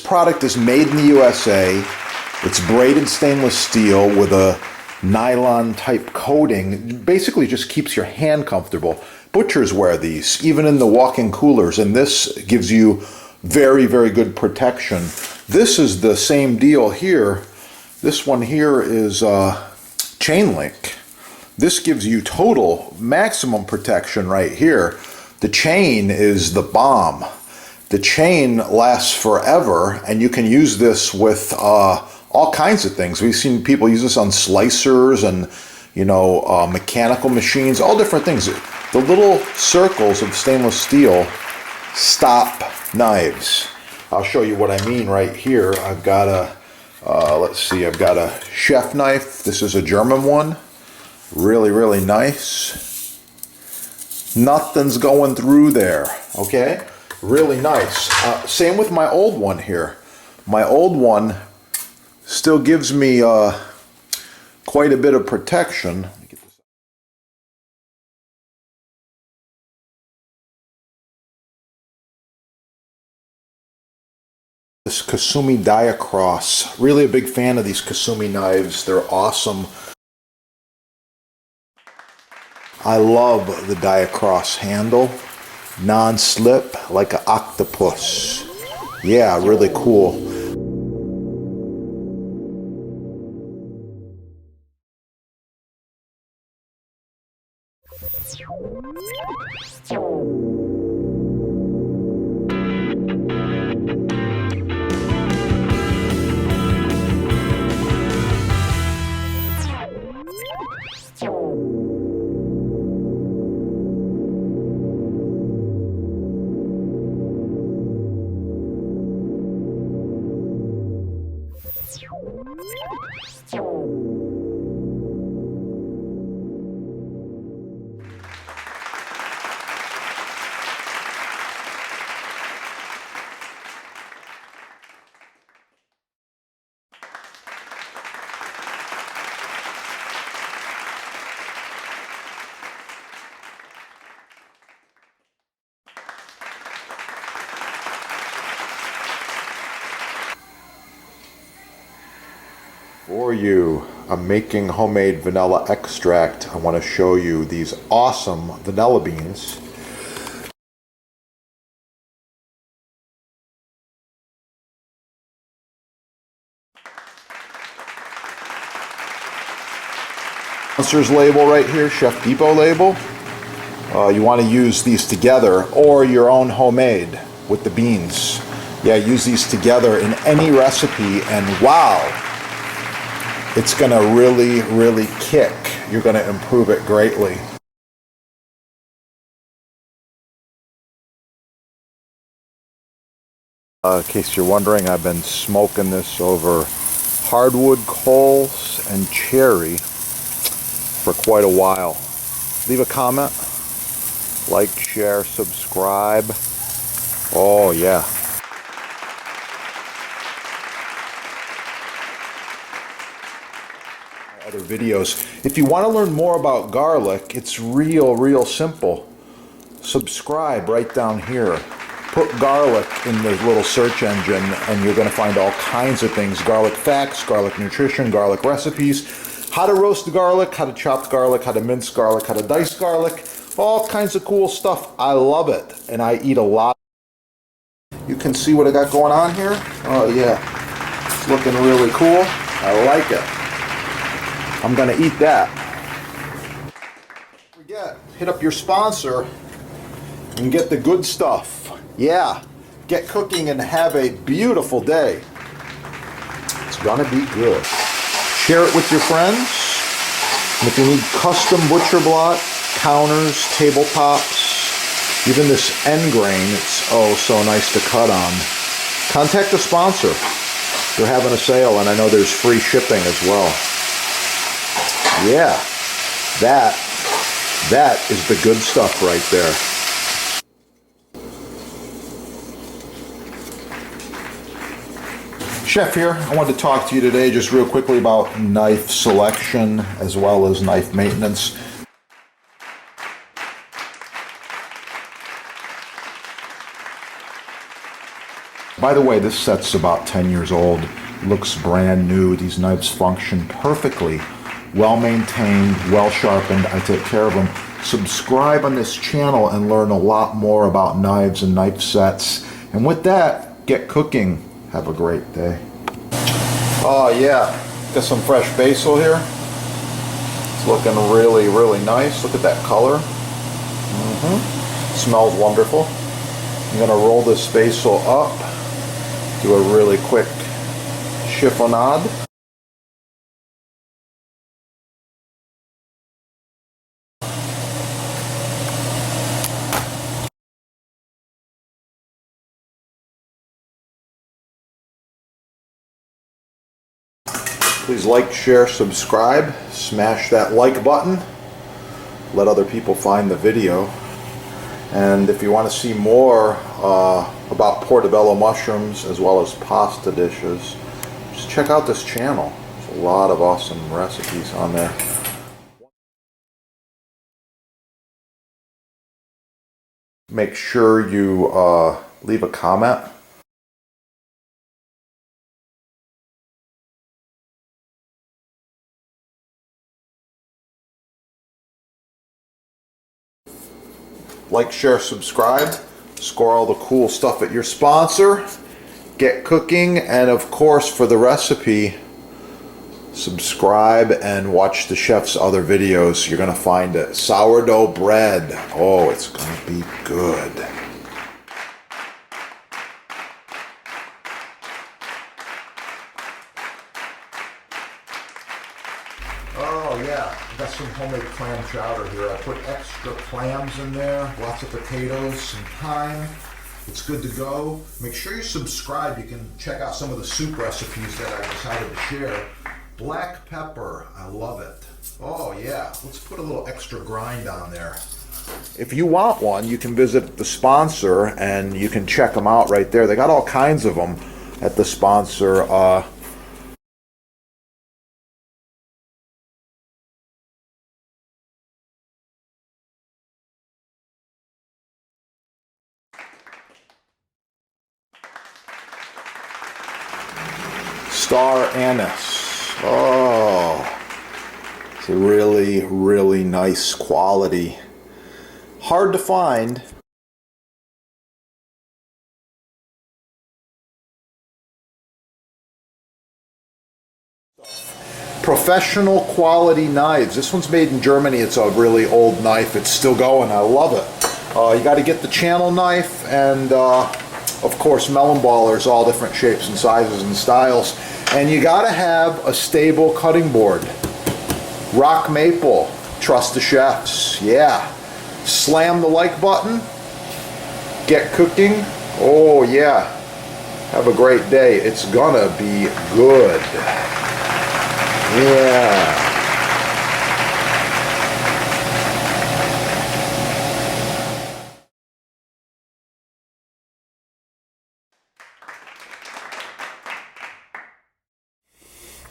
product is made in the USA. It's braided stainless steel with a nylon type coating. It basically just keeps your hand comfortable. Butchers wear these, even in the walk-in coolers, and this gives you very, very good protection. This is the same deal here. This one here is chain link. This gives you total maximum protection right here. The chain is the bomb. The chain lasts forever, and you can use this with all kinds of things. We've seen people use this on slicers and, you know, mechanical machines, all different things. The little circles of stainless steel stop knives. I'll show you what I mean right here. I've got a, let's see, I've got a chef knife. This is a German one. Really, really nice. Nothing's going through there, okay? Really nice. Same with my old one here. My old one still gives me quite a bit of protection. Let me get this. This Kasumi Diacross. Really a big fan of these Kasumi knives. They're awesome. I love the Diacross handle. Non-slip, like an octopus. Yeah, really cool. For you, I'm making homemade vanilla extract. I want to show you these awesome vanilla beans. Sponsor's label right here, Chef Depot label. You want to use these together or your own homemade with the beans. Yeah, use these together in any recipe and wow! It's going to really, really kick. You're going to improve it greatly. In case you're wondering, I've been smoking this over hardwood coals and cherry for quite a while. Leave a comment, like, share, subscribe. Oh yeah. Other videos. If you want to learn more about garlic, it's real simple. Subscribe right down here. Put garlic in the little search engine and you're going to find all kinds of things. Garlic facts, garlic nutrition, garlic recipes, how to roast garlic, how to chop garlic, how to mince garlic, how to dice garlic, all kinds of cool stuff. I love it and I eat a lot. You can see what I got going on here. Oh yeah, it's looking really cool. I like it. I'm going to eat that. Don't forget, hit up your sponsor and get the good stuff. Yeah, get cooking and have a beautiful day. It's going to be good. Share it with your friends. And if you need custom butcher block, counters, tabletops, even this end grain, it's oh so nice to cut on. Contact the sponsor. They're having a sale and I know there's free shipping as well. Yeah, that is the good stuff right there. Chef here. I wanted to talk to you today just real quickly about knife selection as well as knife maintenance. By the way, this set's about 10 years old. Looks brand new. These knives function perfectly. Well maintained, well sharpened. I take care of them. Subscribe on this channel and learn a lot more about knives and knife sets. And with that, get cooking. Have a great day. Oh yeah, got some fresh basil here. It's looking really, really nice. Look at that color. Smells wonderful. I'm gonna roll this basil up, do a really quick chiffonade. Please like, share, subscribe, smash that like button, let other people find the video. And if you want to see more about portobello mushrooms as well as pasta dishes, just check out this channel. There's a lot of awesome recipes on there. Make sure you leave a comment. Like, share, subscribe, score all the cool stuff at your sponsor, get cooking, and of course for the recipe, subscribe and watch the chef's other videos. You're going to find it. Sourdough bread. Oh, it's going to be good. Oh yeah, I got some homemade clam chowder here. I put extra clams in there, lots of potatoes, some thyme. It's good to go. Make sure you subscribe. You can check out some of the soup recipes that I decided to share. Black pepper, I love it. Oh yeah, let's put a little extra grind on there. If you want one, you can visit the sponsor and you can check them out right there. They got all kinds of them at the sponsor. Star anise. Oh, it's a really, really nice quality. Hard to find. Professional quality knives. This one's made in Germany. It's a really old knife. It's still going. I love it. You got to get the channel knife and of course melon ballers, all different shapes and sizes and styles. And you got to have a stable cutting board. Rock maple. Trust the chefs. Yeah. Slam the like button. Get cooking. Oh yeah. Have a great day. It's gonna be good. Yeah.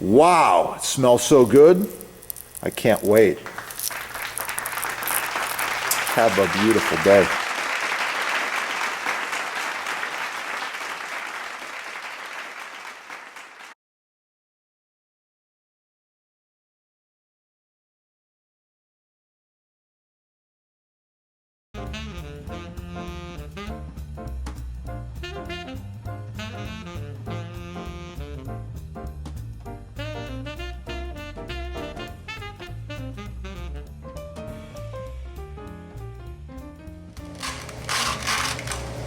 Wow, it smells so good. I can't wait. Have a beautiful day.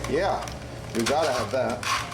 Yeah, you gotta have that.